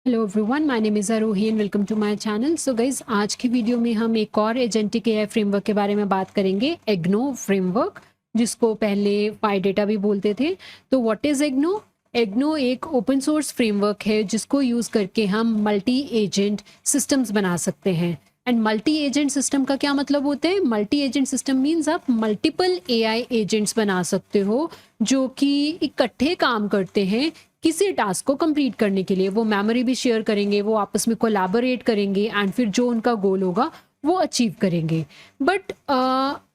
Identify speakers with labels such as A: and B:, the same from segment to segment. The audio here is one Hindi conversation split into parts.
A: Hello everyone, my name is Aarohi and welcome to my channel. So guys, आज की वीडियो में हम एक और एजेंटिक एआई फ्रेमवर्क के बारे में बात करेंगे, एग्नो फ्रेमवर्क, जिसको पहले पाईडेटा भी बोलते थे। तो व्हाट इज़ एग्नो? एग्नो एक ओपन सोर्स फ्रेमवर्क है जिसको यूज़ करके हम मल्टी एजेंट सिस्टम्स बना सकते हैं। एंड मल्टी एजेंट सिस्टम का क्या मतलब होता है? मल्टी एजेंट सिस्टम मीन्स आप मल्टीपल एआई एजेंट्स बना सकते हो जो कि इकट्ठे काम करते हैं किसी टास्क को कंप्लीट करने के लिए। वो मेमोरी भी शेयर करेंगे, वो आपस में कोलैबोरेट करेंगे एंड फिर जो उनका गोल होगा वो अचीव करेंगे। बट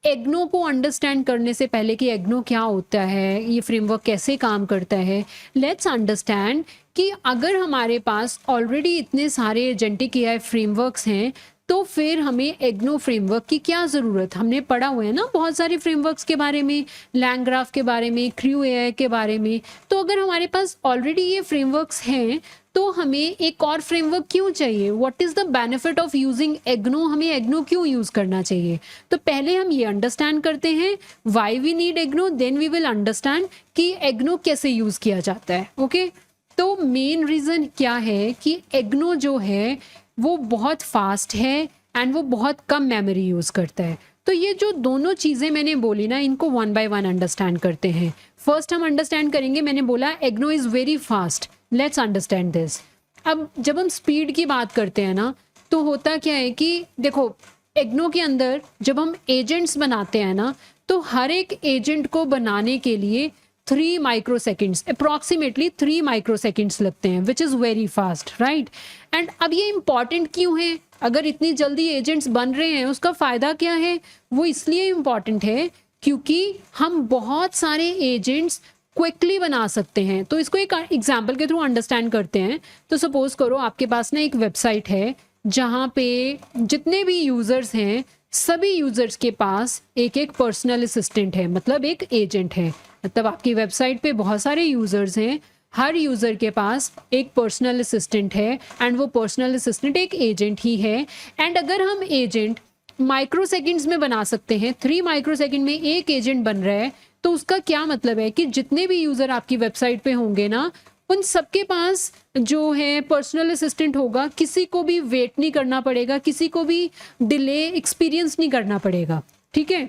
A: एग्नो को अंडरस्टैंड करने से पहले कि एग्नो क्या होता है, ये फ्रेमवर्क कैसे काम करता है, लेट्स अंडरस्टैंड कि अगर हमारे पास ऑलरेडी इतने सारे एजेंटिक एआई फ्रेमवर्क्स हैं तो फिर हमें एग्नो फ्रेमवर्क की क्या ज़रूरत। हमने पढ़ा हुआ है ना बहुत सारे फ्रेमवर्क्स के बारे में, लैंग्राफ के बारे में, क्रू एआई के बारे में। तो अगर हमारे पास ऑलरेडी ये फ्रेमवर्क्स हैं तो हमें एक और फ्रेमवर्क क्यों चाहिए? What is the benefit of using Agno? हमें एग्नो क्यों यूज़ करना चाहिए? तो पहले हम ये अंडरस्टैंड करते हैं why we need Agno, then we will understand कि एग्नो कैसे यूज़ किया जाता है। ओके, तो मेन रीज़न क्या है कि एग्नो जो है वो बहुत फास्ट है एंड वो बहुत कम मेमोरी यूज़ करता है। तो ये जो दोनों चीज़ें मैंने बोली ना, इनको वन बाय वन अंडरस्टैंड करते हैं। फर्स्ट हम अंडरस्टैंड करेंगे, मैंने बोला Agno is very fast, let's understand this. अब जब हम स्पीड की बात करते हैं ना, तो होता क्या है कि देखो, एग्नो के अंदर जब हम एजेंट्स बनाते हैं ना, तो हर एक एजेंट को बनाने के लिए 3 माइक्रोसेकेंड्स, अप्रॉक्सीमेटली 3 माइक्रोसेकेंड्स लगते हैं, which is very fast, right. And अब ये इंपॉर्टेंट क्यों है? अगर इतनी जल्दी एजेंट्स बन रहे हैं उसका फ़ायदा क्या है? वो इसलिए इम्पॉर्टेंट है क्योंकि हम बहुत सारे एजेंट्स क्विकली बना सकते हैं। तो इसको एक एग्जाम्पल के थ्रू अंडरस्टैंड करते हैं। तो सपोज करो आपके पास ना एक वेबसाइट है जहाँ पे जितने भी यूज़र्स हैं सभी यूज़र्स के पास एक एक पर्सनल असिस्टेंट है, मतलब एक एजेंट है। मतलब आपकी वेबसाइट पे बहुत सारे यूज़र्स हैं, हर यूज़र के पास एक पर्सनल असिस्टेंट है एंड वो पर्सनल असिस्टेंट एक एजेंट ही है। एंड अगर हम एजेंट माइक्रो सेकेंड्स में बना सकते हैं, 3 माइक्रो सेकेंड में एक एजेंट बन रहा है, तो उसका क्या मतलब है कि जितने भी यूज़र आपकी वेबसाइट पे होंगे ना, उन सबके पास जो है पर्सनल असिस्टेंट होगा, किसी को भी वेट नहीं करना पड़ेगा, किसी को भी डिले एक्सपीरियंस नहीं करना पड़ेगा। ठीक है,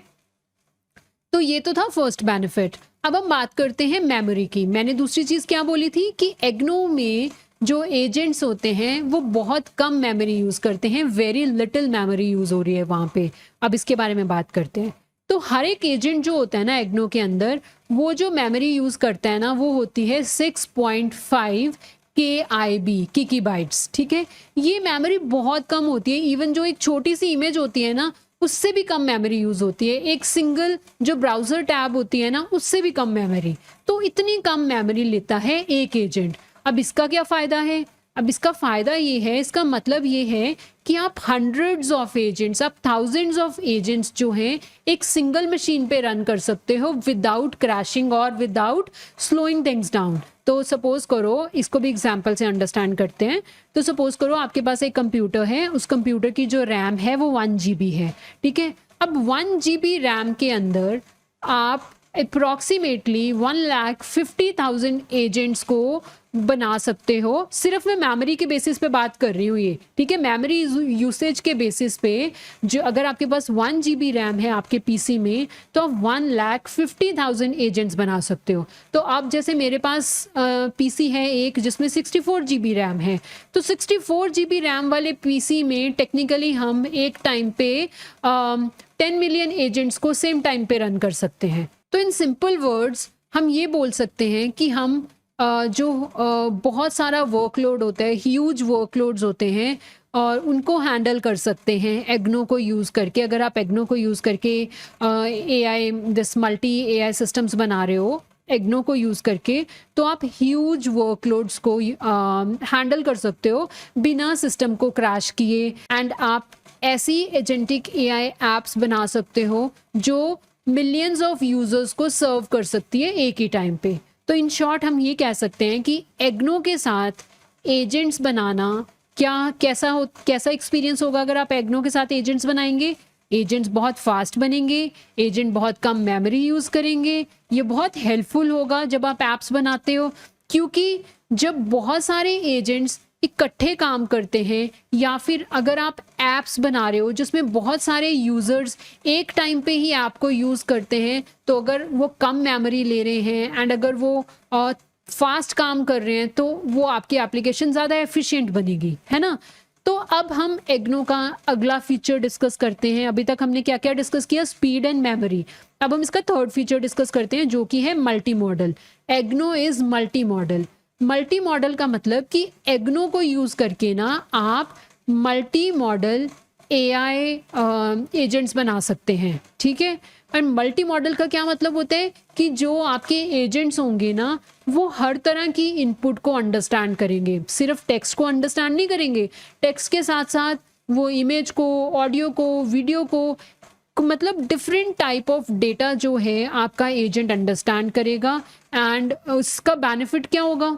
A: तो ये तो था फर्स्ट बेनिफिट। अब हम बात करते हैं मेमोरी की। मैंने दूसरी चीज़ क्या बोली थी कि एग्नो में जो एजेंट्स होते हैं वो बहुत कम मेमोरी यूज़ करते हैं, वेरी लिटिल मेमोरी यूज़ हो रही है वहाँ पे। अब इसके बारे में बात करते हैं। तो हर एक एजेंट जो होता है ना एग्नो के अंदर, वो जो मेमोरी यूज़ करता है ना, वो होती है 6.5 KIB, किकीबाइट्स। ठीक है, ये मेमोरी बहुत कम होती है। इवन जो एक छोटी सी इमेज होती है ना, उससे भी कम मेमोरी यूज़ होती है। एक सिंगल जो ब्राउज़र टैब होती है ना, उससे भी कम मेमोरी। तो इतनी कम मेमोरी लेता है एक एजेंट। अब इसका क्या फ़ायदा है? अब इसका फ़ायदा ये है, इसका मतलब ये है कि आप हंड्रेड्स ऑफ एजेंट्स, आप थाउजेंड्स ऑफ एजेंट्स जो हैं एक सिंगल मशीन पे रन कर सकते हो विदाउट क्रैशिंग और विदाउट स्लोइंग थिंग्स डाउन। तो सपोज करो, इसको भी एग्जांपल से अंडरस्टैंड करते हैं। तो सपोज करो आपके पास एक कंप्यूटर है, उस कंप्यूटर की जो रैम है वो 1 GB है। ठीक है, अब 1 GB रैम के अंदर आप अप्रॉक्सीमेटली 1,50,000 एजेंट्स को बना सकते हो। सिर्फ मैं मेमोरी के बेसिस पे बात कर रही हूँ ये, ठीक है, मेमोरी यूसेज के बेसिस पे। जो अगर आपके पास 1 GB रैम है आपके पीसी में, तो आप 1,50,000 एजेंट्स बना सकते हो। तो आप जैसे मेरे पास पीसी है एक जिसमें 64 GB रैम है, तो 64 GB रैम वाले पीसी में टेक्निकली हम एक टाइम पे 10 मिलियन एजेंट्स को सेम टाइम पे रन कर सकते हैं। तो इन सिंपल वर्ड्स हम ये बोल सकते हैं कि हम बहुत सारा वर्कलोड होता है, ह्यूज वर्कलोड्स होते हैं, और उनको हैंडल कर सकते हैं एग्नो को यूज़ करके। अगर आप एग्नो को यूज़ करके AI, this multi AI systems बना रहे हो एग्नो को यूज़ करके, तो आप ह्यूज वर्कलोड्स को हैंडल कर सकते हो बिना सिस्टम को क्रैश किए। एंड आप ऐसी एजेंटिक एआई एप्स बना सकते हो जो मिलियंस ऑफ यूजर्स को सर्व कर सकती है एक ही टाइम पे। तो इन शॉर्ट हम ये कह सकते हैं कि एग्नो के साथ एजेंट्स बनाना कैसा एक्सपीरियंस होगा। अगर आप एग्नो के साथ एजेंट्स बनाएंगे, एजेंट्स बहुत फास्ट बनेंगे, एजेंट बहुत कम मेमोरी यूज़ करेंगे। ये बहुत हेल्पफुल होगा जब आप ऐप्स बनाते हो, क्योंकि जब बहुत सारे एजेंट्स इकट्ठे काम करते हैं, या फिर अगर आप ऐप्स बना रहे हो जिसमें बहुत सारे यूज़र्स एक टाइम पे ही ऐप को यूज़ करते हैं, तो अगर वो कम मेमोरी ले रहे हैं एंड अगर वो फास्ट काम कर रहे हैं तो वो आपकी एप्लीकेशन ज़्यादा एफिशिएंट बनेगी, है ना। तो अब हम एग्नो का अगला फीचर डिस्कस करते हैं। अभी तक हमने क्या क्या डिस्कस किया, स्पीड एंड मेमोरी। अब हम इसका थर्ड फीचर डिस्कस करते हैं जो कि है multimodal. Agno is multimodal. Multimodal का मतलब कि एग्नो को यूज़ करके ना आप मल्टी मॉडल एआई एजेंट्स बना सकते हैं, ठीक है। एंड मल्टी मॉडल का क्या मतलब होता है कि जो आपके एजेंट्स होंगे ना वो हर तरह की इनपुट को अंडरस्टैंड करेंगे, सिर्फ टेक्स्ट को अंडरस्टैंड नहीं करेंगे, टेक्स्ट के साथ साथ वो इमेज को, ऑडियो को, वीडियो को, मतलब डिफरेंट टाइप ऑफ डेटा जो है आपका एजेंट अंडरस्टैंड करेगा। एंड उसका बेनिफिट क्या होगा,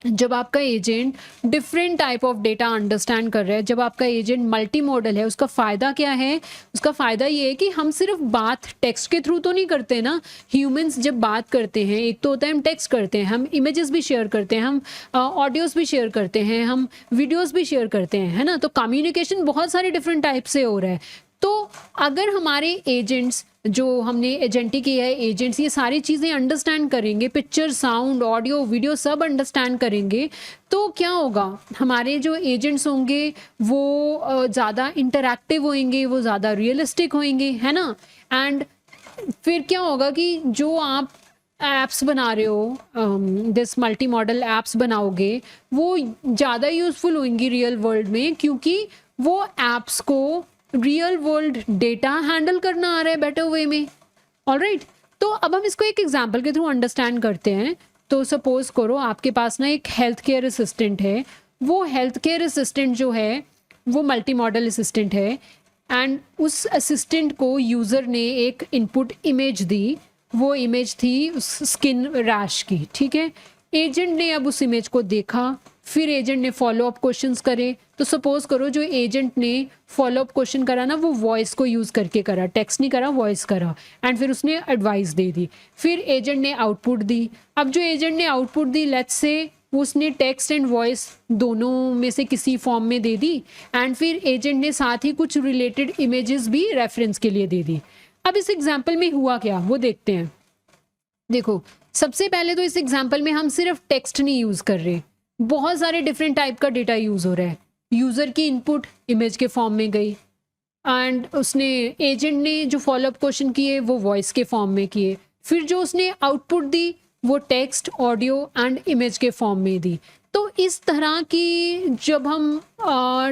A: जब आपका agent different type of data understand कर रहा है, जब आपका एजेंट मल्टी मॉडल है, उसका फ़ायदा क्या है, उसका फ़ायदा ये है कि हम सिर्फ बात टेक्स्ट के थ्रू तो नहीं करते ना। ह्यूमंस जब बात करते हैं, एक तो होता है हम टेक्स्ट करते हैं, हम इमेजेस भी शेयर करते हैं, हम ऑडियोज़ भी शेयर करते हैं, हम वीडियोज़ भी शेयर करते हैं, है ना। तो कम्युनिकेशन बहुत सारे डिफरेंट टाइप से हो रहा है। तो अगर हमारे एजेंट्स, जो हमने एजेंटिक एआई एजेंट्स, ये सारी चीज़ें अंडरस्टैंड करेंगे, पिक्चर, साउंड, ऑडियो, वीडियो सब अंडरस्टैंड करेंगे, तो क्या होगा, हमारे जो एजेंट्स होंगे वो ज़्यादा इंटरैक्टिव होंगे, वो ज़्यादा रियलिस्टिक होंगे, है ना। एंड फिर क्या होगा कि जो आप ऐप्स बना रहे हो, दिस मल्टी मॉडल ऐप्स बनाओगे, वो ज़्यादा यूज़फुल होंगी रियल वर्ल्ड में, क्योंकि वो ऐप्स को रियल वर्ल्ड डेटा हैंडल करना आ रहा है बेटर वे में। ऑलराइट, तो अब हम इसको एक एग्जांपल के थ्रू अंडरस्टैंड करते हैं। तो सपोज करो आपके पास ना एक हेल्थ केयर असिस्टेंट है। वो हेल्थ केयर असिस्टेंट जो है वो मल्टी मॉडल असिस्टेंट है, एंड उस असिस्टेंट को यूज़र ने एक इनपुट इमेज दी। वो इमेज थी उस स्किन रैश की, ठीक है। एजेंट ने अब उस इमेज को देखा, फिर एजेंट ने फॉलो अप क्वेश्चंस करे। तो सपोज करो जो एजेंट ने फॉलो अप क्वेश्चन करा ना, वो वॉइस को यूज़ करके करा, टेक्स्ट नहीं करा, वॉइस करा, एंड फिर उसने एडवाइस दे दी। फिर एजेंट ने आउटपुट दी। अब जो एजेंट ने आउटपुट दी, लेट्स से उसने टेक्स्ट एंड वॉइस दोनों में से किसी फॉर्म में दे दी, एंड फिर एजेंट ने साथ ही कुछ रिलेटेड इमेजेस भी रेफरेंस के लिए दे दी। अब इस एग्जाम्पल में हुआ क्या वो देखते हैं। देखो, सबसे पहले तो इस एग्जाम्पल में हम सिर्फ टेक्स्ट नहीं यूज़ कर रहे, बहुत सारे डिफरेंट टाइप का डेटा यूज़ हो रहा है। यूज़र की इनपुट इमेज के फॉर्म में गई, एंड उसने एजेंट ने जो फॉलोअप क्वेश्चन किए वो वॉइस के फॉर्म में किए, फिर जो उसने आउटपुट दी वो टेक्स्ट, ऑडियो एंड इमेज के फॉर्म में दी। तो इस तरह की जब हम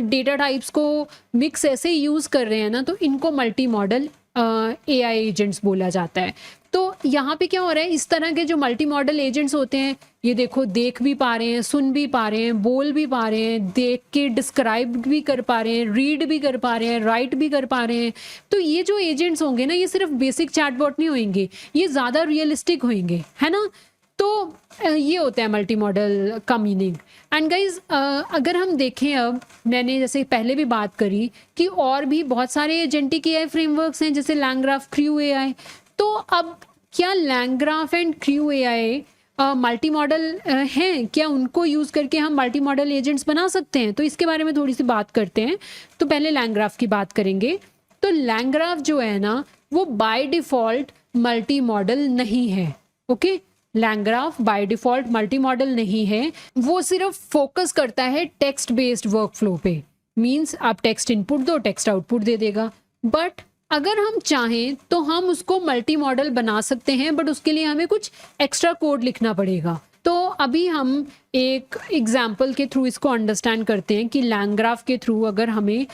A: डेटा टाइप्स को मिक्स ऐसे यूज़ कर रहे हैं ना, तो इनको मल्टी मॉडल एआई एजेंट्स बोला जाता है। तो यहाँ पे क्या हो रहा है, इस तरह के जो मल्टी मॉडल एजेंट्स होते हैं, ये देखो देख भी पा रहे हैं, सुन भी पा रहे हैं, बोल भी पा रहे हैं, देख के डिस्क्राइब भी कर पा रहे हैं, रीड भी कर पा रहे हैं, राइट भी कर पा रहे हैं। तो ये जो एजेंट्स होंगे ना, ये सिर्फ बेसिक चैटबॉट नहीं होंगे, ये ज़्यादा रियलिस्टिक होंगे, है ना। तो ये होता है मल्टी मॉडल का मीनिंग। एंड गाइज, अगर हम देखें, अब मैंने जैसे पहले भी बात करी कि और भी बहुत सारे एजेंटिक एआई फ्रेमवर्क्स हैं, जैसे लैंग्राफ, क्रू एआई। तो अब क्या लैंग्राफ and crew AI multi modal हैं, क्या उनको यूज़ करके हम मल्टी मॉडल एजेंट्स बना सकते हैं? तो इसके बारे में थोड़ी सी बात करते हैं। तो पहले लैंग्राफ की बात करेंगे। तो लैंग्राफ जो है ना, वो बाय डिफ़ॉल्ट मल्टी मॉडल नहीं है। Okay, लैंग्राफ by default multi modal नहीं है, वो सिर्फ फोकस करता है टेक्स्ट बेस्ड वर्कफ्लो पे। मीन्स आप टेक्स्ट इनपुट दो, टेक्स्ट आउटपुट दे देगा। बट अगर हम चाहें तो हम उसको मल्टी मॉडल बना सकते हैं, बट उसके लिए हमें कुछ एक्स्ट्रा कोड लिखना पड़ेगा। तो अभी हम एक एग्जाम्पल के थ्रू इसको अंडरस्टैंड करते हैं कि लैंग्राफ के थ्रू अगर हमें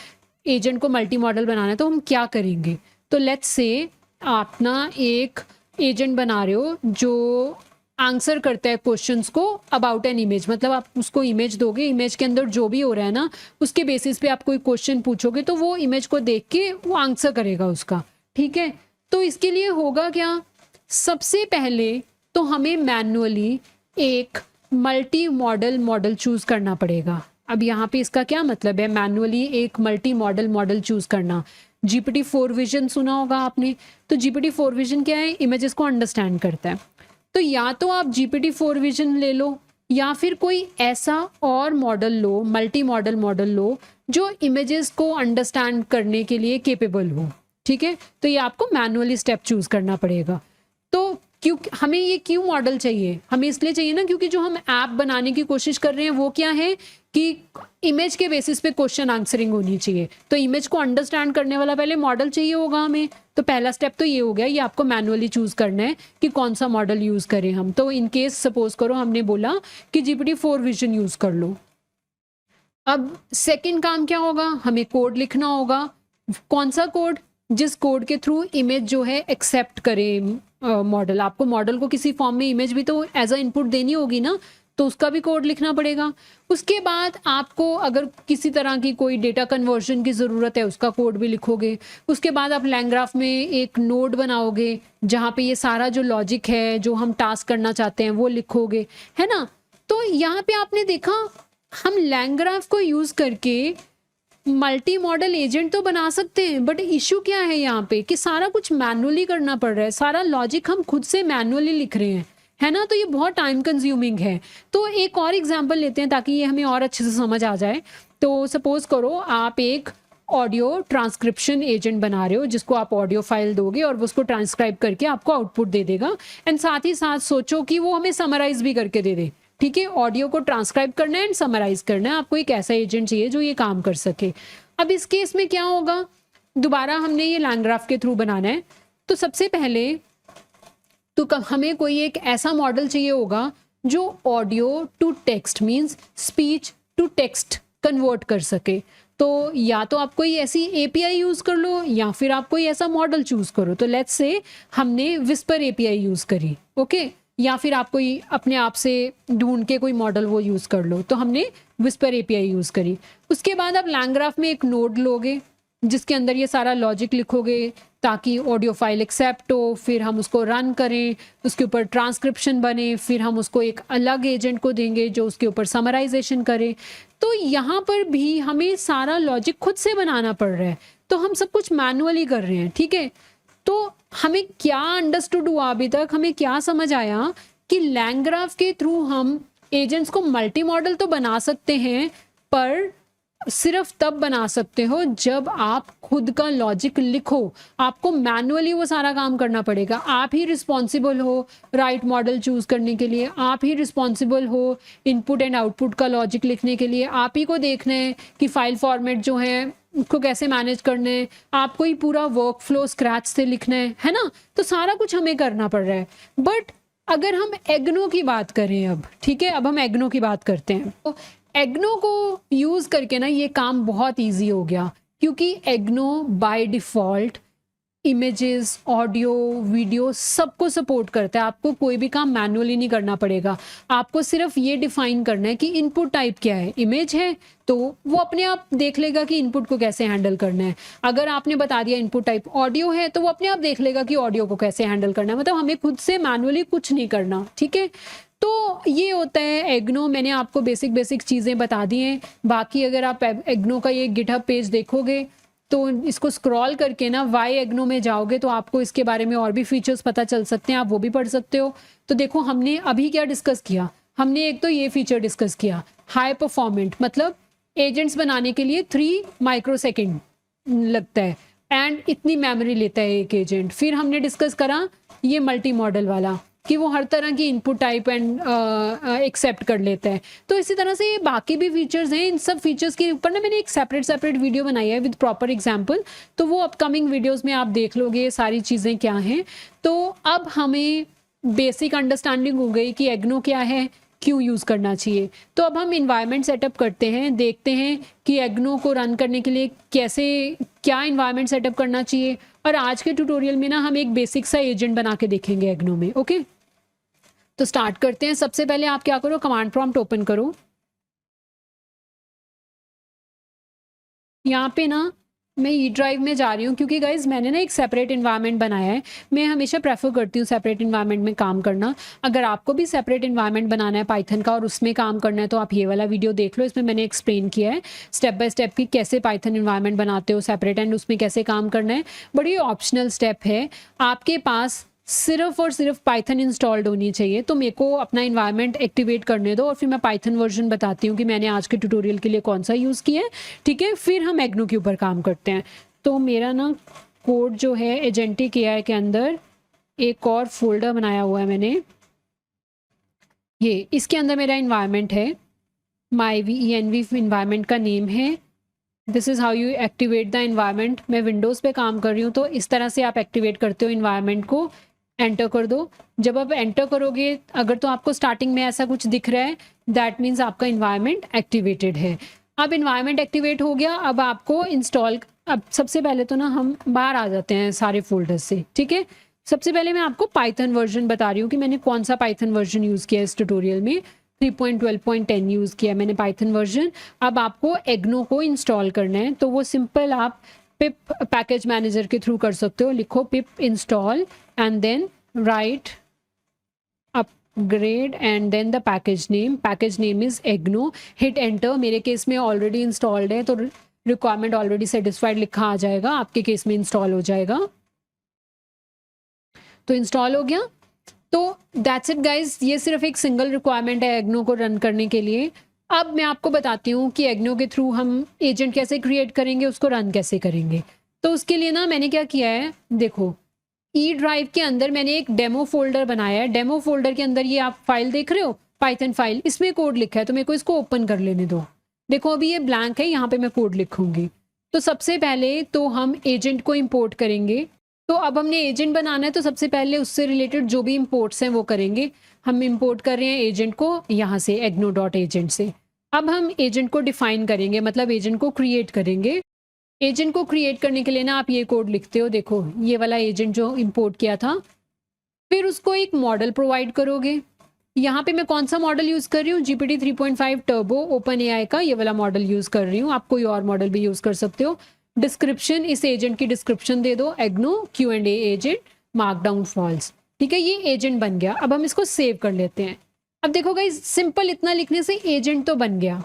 A: एजेंट को मल्टी मॉडल बनाना है तो हम क्या करेंगे। तो लेट्स से आप ना एक एजेंट बना रहे हो जो आंसर करता है क्वेश्चंस को अबाउट एन इमेज। मतलब आप उसको इमेज दोगे, इमेज के अंदर जो भी हो रहा है ना, उसके बेसिस पे आप कोई क्वेश्चन पूछोगे तो वो इमेज को देख के वो आंसर करेगा उसका, ठीक है। तो इसके लिए होगा क्या, सबसे पहले तो हमें मैन्युअली एक मल्टी मॉडल चूज़ करना पड़ेगा। अब यहाँ पे इसका क्या मतलब है, मैन्युअली एक मल्टी मॉडल चूज़ करना। GPT-4 विजन सुना होगा आपने। तो GPT-4 विजन क्या है, इमेजेस को अंडरस्टैंड करता है। तो या तो आप GPT-4 विजन ले लो, या फिर कोई ऐसा और मॉडल लो, मल्टी मॉडल मॉडल लो जो इमेजेस को अंडरस्टैंड करने के लिए केपेबल हो। ठीक है, तो ये आपको मैनुअली स्टेप चूज करना पड़ेगा। तो क्यों हमें ये क्यों मॉडल चाहिए? हमें इसलिए चाहिए ना क्योंकि जो हम ऐप बनाने की कोशिश कर रहे हैं वो क्या है कि इमेज के बेसिस पे क्वेश्चन आंसरिंग होनी चाहिए। तो इमेज को अंडरस्टैंड करने वाला पहले मॉडल चाहिए होगा हमें। तो पहला स्टेप तो ये हो गया, ये आपको मैनुअली चूज करना है कि कौन सा मॉडल यूज करें हम। तो इन केस सपोज करो हमने बोला कि GPT-4 विजन यूज कर लो। अब सेकंड काम क्या होगा, हमें कोड लिखना होगा। कौन सा कोड? जिस कोड के थ्रू इमेज जो है एक्सेप्ट करे मॉडल। आपको मॉडल को किसी फॉर्म में इमेज भी तो एज अ इनपुट देनी होगी ना, तो उसका भी कोड लिखना पड़ेगा। उसके बाद आपको अगर किसी तरह की कोई डेटा कन्वर्जन की ज़रूरत है उसका कोड भी लिखोगे। उसके बाद आप लैंग्राफ में एक नोड बनाओगे जहाँ पे ये सारा जो लॉजिक है जो हम टास्क करना चाहते हैं वो लिखोगे, है ना। तो यहाँ पे आपने देखा हम लैंग्राफ को यूज़ करके मल्टी मॉडल एजेंट तो बना सकते हैं, बट इशू क्या है यहाँ पे कि सारा कुछ मैनुअली करना पड़ रहा है, सारा लॉजिक हम खुद से मैनुअली लिख रहे हैं, है ना। तो ये बहुत टाइम कंज्यूमिंग है। तो एक और एग्जांपल लेते हैं ताकि ये हमें और अच्छे से समझ आ जाए। तो सपोज करो आप एक ऑडियो ट्रांसक्रिप्शन एजेंट बना रहे हो जिसको आप ऑडियो फाइल दोगे और वो उसको ट्रांसक्राइब करके आपको आउटपुट दे देगा। एंड साथ ही साथ सोचो कि वो हमें समराइज भी करके दे दे। ठीक है, ऑडियो को ट्रांसक्राइब करना है एंड समराइज करना है। आपको एक ऐसा एजेंट चाहिए जो ये काम कर सके। अब इस केस में क्या होगा, दोबारा हमने ये लैंग्राफ के थ्रू बनाना है। तो सबसे पहले तो हमें कोई एक ऐसा मॉडल चाहिए होगा जो audio to text means speech to text convert कर सके। तो या तो आप कोई ऐसी API यूज़ कर लो या फिर आप कोई ऐसा मॉडल चूज़ करो। तो लेट्स से हमने विस्पर API यूज़ करी, ओके। या फिर आप कोई अपने आप से ढूंढ के कोई मॉडल वो यूज़ कर लो। तो हमने विस्पर API यूज़ करी। उसके बाद आप लैंग्राफ में एक नोड लोगे जिसके अंदर ये सारा लॉजिक लिखोगे ताकि ऑडियो फाइल एक्सेप्ट हो, फिर हम उसको रन करें, उसके ऊपर ट्रांसक्रिप्शन बने, फिर हम उसको एक अलग एजेंट को देंगे जो उसके ऊपर समराइजेशन करे। तो यहाँ पर भी हमें सारा लॉजिक खुद से बनाना पड़ रहा है, तो हम सब कुछ मैनुअली कर रहे हैं। ठीक है, तो हमें क्या अंडरस्टूड हुआ अभी तक, हमें क्या समझ आया कि लैंग्राफ के थ्रू हम एजेंट्स को मल्टी मॉडल तो बना सकते हैं, पर सिर्फ तब बना सकते हो जब आप खुद का लॉजिक लिखो। आपको मैनुअली वो सारा काम करना पड़ेगा। आप ही रिस्पॉन्सिबल हो राइट मॉडल चूज करने के लिए, आप ही रिस्पॉन्सिबल हो इनपुट एंड आउटपुट का लॉजिक लिखने के लिए। आप ही को देखना है कि फाइल फॉर्मेट जो है उसको कैसे मैनेज करना है, आपको ही पूरा वर्क फ्लो स्क्रैच से लिखना है ना। तो सारा कुछ हमें करना पड़ रहा है। बट अगर हम एग्नो की बात करें अब, ठीक है, अब हम एग्नो की बात करते हैं। तो एग्नो को यूज़ करके ना ये काम बहुत इजी हो गया, क्योंकि Agno by default images, audio, video सबको सपोर्ट करता है। आपको कोई भी काम मैनुअली नहीं करना पड़ेगा। आपको सिर्फ ये डिफाइन करना है कि इनपुट टाइप क्या है। इमेज है तो वो अपने आप देख लेगा कि इनपुट को कैसे हैंडल करना है। अगर आपने बता दिया इनपुट टाइप ऑडियो है तो वो अपने आप देख लेगा कि ऑडियो को कैसे हैंडल करना है। मतलब हमें खुद से मैनुअली कुछ नहीं करना, ठीक है। तो ये होता है एग्नो। मैंने आपको बेसिक चीज़ें बता दी हैं। बाकी अगर आप एग्नो का ये गिटहब पेज देखोगे तो इसको स्क्रॉल करके ना वाई एग्नो में जाओगे तो आपको इसके बारे में और भी फीचर्स पता चल सकते हैं, आप वो भी पढ़ सकते हो। तो देखो हमने अभी क्या डिस्कस किया, हमने एक तो ये फीचर डिस्कस किया हाई परफॉर्मेंट, मतलब एजेंट्स बनाने के लिए 3 माइक्रोसेकंड लगता है एंड इतनी मेमोरी लेता है एक एजेंट। फिर हमने डिस्कस करा ये मल्टी मॉडल वाला कि वो हर तरह की इनपुट टाइप एंड एक्सेप्ट कर लेता है। तो इसी तरह से बाकी भी फीचर्स हैं। इन सब फीचर्स के ऊपर ना मैंने एक सेपरेट वीडियो बनाई है विद प्रॉपर एग्जांपल, तो वो अपकमिंग वीडियोस में आप देख लोगे सारी चीज़ें क्या हैं। तो अब हमें बेसिक अंडरस्टैंडिंग हो गई कि एग्नो क्या है, क्यों यूज़ करना चाहिए। तो अब हम इन्वायरमेंट सेटअप करते हैं, देखते हैं कि एग्नो को रन करने के लिए कैसे क्या इन्वायरमेंट सेटअप करना चाहिए। और आज के ट्यूटोरियल में ना हम एक बेसिक सा एजेंट बना के देखेंगे एग्नो में, ओके। तो स्टार्ट करते हैं। सबसे पहले आप क्या करो, कमांड प्रॉम्प्ट ओपन करो। यहाँ पे ना मैं ई ड्राइव में जा रही हूँ क्योंकि गाइज मैंने ना एक सेपरेट इन्वायरमेंट बनाया है। मैं हमेशा प्रेफर करती हूँ सेपरेट इन्वायरमेंट में काम करना। अगर आपको भी सेपरेट इन्वायरमेंट बनाना है पाइथन का और उसमें काम करना है तो आप ये वाला वीडियो देख लो। इसमें मैंने एक्सप्लेन किया है स्टेप बाय स्टेप की कैसे पाइथन इन्वायरमेंट बनाते हो सेपरेट एंड उसमें कैसे काम करना है। बड़ी ऑप्शनल स्टेप है। आपके पास सिर्फ और सिर्फ पाइथन इंस्टॉल्ड होनी चाहिए। तो मेरे को अपना इन्वायरमेंट एक्टिवेट करने दो और फिर मैं पाइथन वर्जन बताती हूँ कि मैंने आज के ट्यूटोरियल के लिए कौन सा यूज़ किया है, ठीक है। फिर हम एग्नो के ऊपर काम करते हैं। तो मेरा ना कोड जो है एजेंटिक एआई के अंदर एक और फोल्डर बनाया हुआ है मैंने, ये इसके अंदर मेरा इन्वायरमेंट है, माई env इन्वायरमेंट का नेम है। This is how you activate the environment. मैं विंडोज़ पे काम कर रही हूँ, तो इस तरह से आप एक्टिवेट करते हो इन्वायरमेंट को। एंटर कर दो। जब आप एंटर करोगे, अगर तो आपको स्टार्टिंग में ऐसा कुछ दिख रहा है, दैट मीन्स आपका इन्वायरमेंट एक्टिवेटेड है। अब इन्वायरमेंट एक्टिवेट हो गया, अब आपको इंस्टॉल, अब सबसे पहले तो ना हम बाहर आ जाते हैं सारे फोल्डर से, ठीक है। सबसे पहले मैं आपको पाइथन वर्जन बता रही हूँ कि मैंने कौन सा पाइथन वर्जन यूज़ किया इस ट्यूटोरियल में। 3.12.10 यूज़ किया मैंने पाइथन वर्जन। अब आपको एग्नो को इंस्टॉल करना है, तो वो सिंपल आप पिप पैकेज मैनेजर के थ्रू कर सकते हो। लिखो pip install and then write upgrade and then the package name is Agno. Hit enter. मेरे केस में ऑलरेडी इंस्टॉल्ड है, तो रिक्वायरमेंट ऑलरेडी सेटिस्फाइड लिखा आ जाएगा, आपके केस में इंस्टॉल हो जाएगा। तो इंस्टॉल हो गया। तो दैट्स इट गाइज, ये सिर्फ एक सिंगल रिक्वायरमेंट है एग्नो को रन करने के लिए। अब मैं आपको बताती हूँ कि एग्नो के थ्रू हम एजेंट कैसे क्रिएट करेंगे, उसको रन कैसे करेंगे। तो उसके लिए ना मैंने क्या किया है, देखो ई ड्राइव के अंदर मैंने एक डेमो फोल्डर बनाया है। डेमो फोल्डर के अंदर ये आप फाइल देख रहे हो, पाइथन फाइल, इसमें कोड लिखा है। तो मेरे को इसको ओपन कर लेने दो। देखो अभी ये ब्लैंक है, यहाँ पे मैं कोड लिखूंगी। तो सबसे पहले तो हम एजेंट को इम्पोर्ट करेंगे। तो अब हमने एजेंट बनाना है, तो सबसे पहले उससे रिलेटेड जो भी इंपोर्ट्स हैं वो करेंगे। हम इंपोर्ट कर रहे हैं एजेंट को यहाँ से egno.agent से। अब हम एजेंट को डिफाइन करेंगे, मतलब एजेंट को क्रिएट करेंगे। एजेंट को क्रिएट करने के लिए ना आप ये कोड लिखते हो, देखो ये वाला एजेंट जो इंपोर्ट किया था। फिर उसको एक मॉडल प्रोवाइड करोगे। यहाँ पे मैं कौन सा मॉडल यूज़ कर रही हूँ, GPT 3.5 टर्बो ओपन AI का ये वाला मॉडल यूज़ कर रही हूँ। आप कोई और मॉडल भी यूज़ कर सकते हो। डिस्क्रिप्शन, इस एजेंट की डिस्क्रिप्शन दे दो, IGNOU Q&A agent markdown false, ठीक है। ये एजेंट बन गया। अब हम इसको सेव कर लेते हैं। अब देखो गाइस, सिंपल इतना लिखने से एजेंट तो बन गया।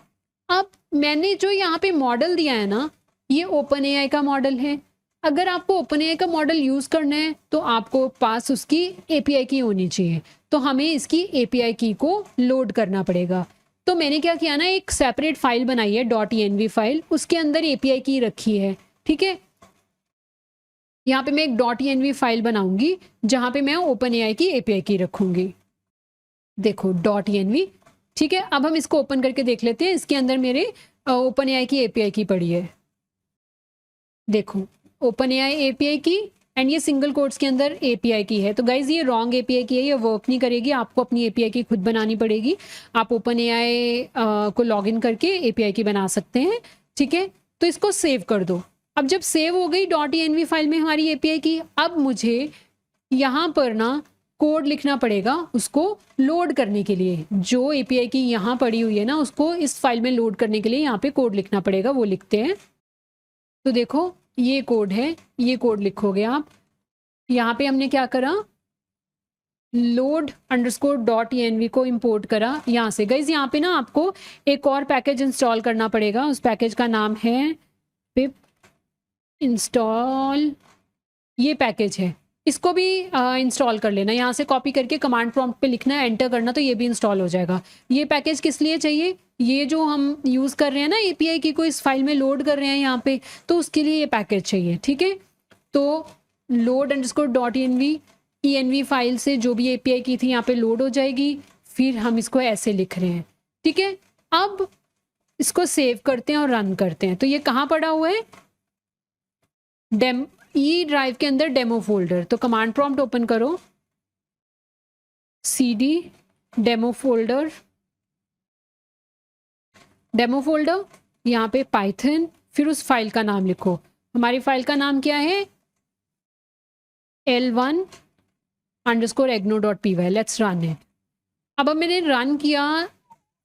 A: अब मैंने जो यहाँ पे मॉडल दिया है ना, ये ओपन AI का मॉडल है। अगर आपको ओपन AI का मॉडल यूज़ करना है तो आपको पास उसकी API की होनी चाहिए। तो हमें इसकी API की को लोड करना पड़ेगा। तो मैंने क्या किया ना, एक सेपरेट फाइल बनाई है .env फाइल, उसके अंदर API की रखी है, ठीक है। यहाँ पे मैं एक .env फाइल बनाऊंगी जहाँ पे मैं ओपन AI की API की रखूंगी। देखो .env, ठीक है। अब हम इसको ओपन करके देख लेते हैं। इसके अंदर मेरे ओपन AI की API की पड़ी है। देखो ओपन AI API की, एंड ये सिंगल कोट्स के अंदर API की है। तो गाइज ये रॉन्ग API की है, ये वर्क नहीं करेगी। आपको अपनी API की खुद बनानी पड़ेगी। आप ओपन AI को लॉगिन करके API की बना सकते हैं, ठीक है। तो इसको सेव कर दो। अब जब सेव हो गई .env फाइल में हमारी API की, अब मुझे यहाँ पर ना कोड लिखना पड़ेगा उसको लोड करने के लिए। जो API की यहाँ पड़ी हुई है ना, उसको इस फाइल में लोड करने के लिए यहाँ पे कोड लिखना पड़ेगा। वो लिखते हैं। तो देखो ये कोड है, ये कोड लिखोगे आप। यहाँ पे हमने क्या करा, load_.env को इंपोर्ट करा यहाँ से। गाइज यहाँ पे ना आपको एक और पैकेज इंस्टॉल करना पड़ेगा। उस पैकेज का नाम है पिप इंस्टॉल, ये पैकेज है। इसको भी इंस्टॉल कर लेना। यहाँ से कॉपी करके कमांड प्रॉम्प्ट पे लिखना है, एंटर करना, तो ये भी इंस्टॉल हो जाएगा। ये पैकेज किस लिए चाहिए, ये जो हम यूज़ कर रहे हैं ना API की को इस फाइल में लोड कर रहे हैं यहाँ पे, तो उसके लिए ये पैकेज चाहिए, ठीक है। तो load_.env फाइल से जो भी API की थी यहाँ पे लोड हो जाएगी। फिर हम इसको ऐसे लिख रहे हैं, ठीक है। अब इसको सेव करते हैं और रन करते हैं। तो ये कहाँ पड़ा हुआ है, ई ड्राइव के अंदर डेमो फोल्डर। तो कमांड प्रॉम्प्ट ओपन करो, cd डेमो फोल्डर, यहाँ पे पाइथन, फिर उस फाइल का नाम लिखो। हमारी फाइल का नाम क्या है, l1_egno.py। Let's run it. अब मैंने रन किया,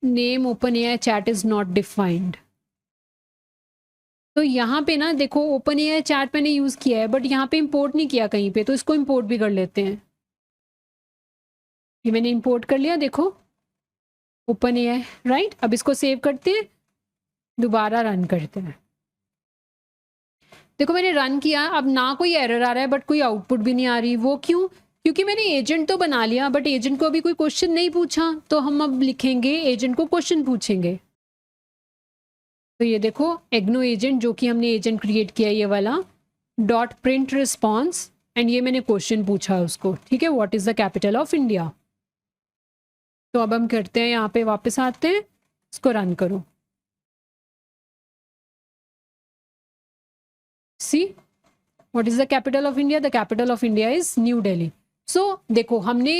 A: name open AI chat is not defined. तो यहाँ पे ना देखो ओपन AI चैट मैंने यूज़ किया है, बट यहाँ पे इंपोर्ट नहीं किया कहीं पे। तो इसको इंपोर्ट भी कर लेते हैं। ये मैंने इंपोर्ट कर लिया, देखो ओपन AI, राइट। अब इसको सेव करते हैं, दोबारा रन करते हैं। देखो मैंने रन किया, अब ना कोई एरर आ रहा है बट कोई आउटपुट भी नहीं आ रही। वो क्यों, क्योंकि मैंने एजेंट तो बना लिया बट एजेंट को अभी कोई क्वेश्चन नहीं पूछा, तो हम अब लिखेंगे एजेंट को क्वेश्चन पूछेंगे। तो ये देखो एग्नो एजेंट जो कि हमने एजेंट क्रिएट किया ये वाला, डॉट प्रिंट रिस्पॉन्स, एंड ये मैंने क्वेश्चन पूछा उसको, ठीक है, what is the capital of India. तो अब हम करते हैं, यहाँ पे वापस आते हैं, इसको रन करो। See what is the capital of India, the capital of India is New Delhi. So देखो हमने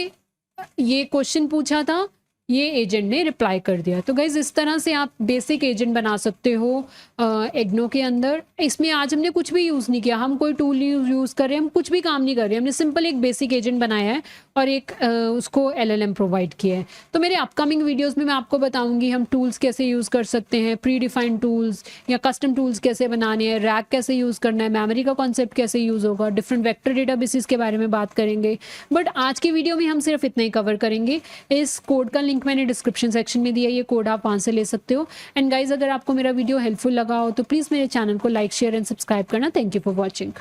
A: ये क्वेश्चन पूछा था, ये एजेंट ने रिप्लाई कर दिया। तो गाइज इस तरह से आप बेसिक एजेंट बना सकते हो एग्नो के अंदर। इसमें आज हमने कुछ भी यूज़ नहीं किया, हम कोई टूल यूज़ कर रहे हैं, हम कुछ भी काम नहीं कर रहे हैं, हमने सिंपल एक बेसिक एजेंट बनाया है और एक उसको एलएलएम प्रोवाइड किया है। तो मेरे अपकमिंग वीडियोज़ में मैं आपको बताऊँगी हम टूल्स कैसे यूज़ कर सकते हैं, प्री डिफाइंड टूल्स या कस्टम टूल्स कैसे बनाने हैं, रैक कैसे यूज़ करना है, मेमोरी का कॉन्सेप्ट कैसे यूज़ होगा, डिफरेंट वेक्टर डेटाबेसेस के बारे में बात करेंगे। बट आज की वीडियो में हम सिर्फ इतना ही कवर करेंगे। इस कोड का लिंक मैंने डिस्क्रिप्शन सेक्शन में दिया है, ये कोड आप वहाँ से ले सकते हो। एंड गाइज अगर आपको मेरा वीडियो हेल्पफुल लगा हो तो प्लीज़ मेरे चैनल को लाइक शेयर एंड सब्सक्राइब करना। Thank you for watching.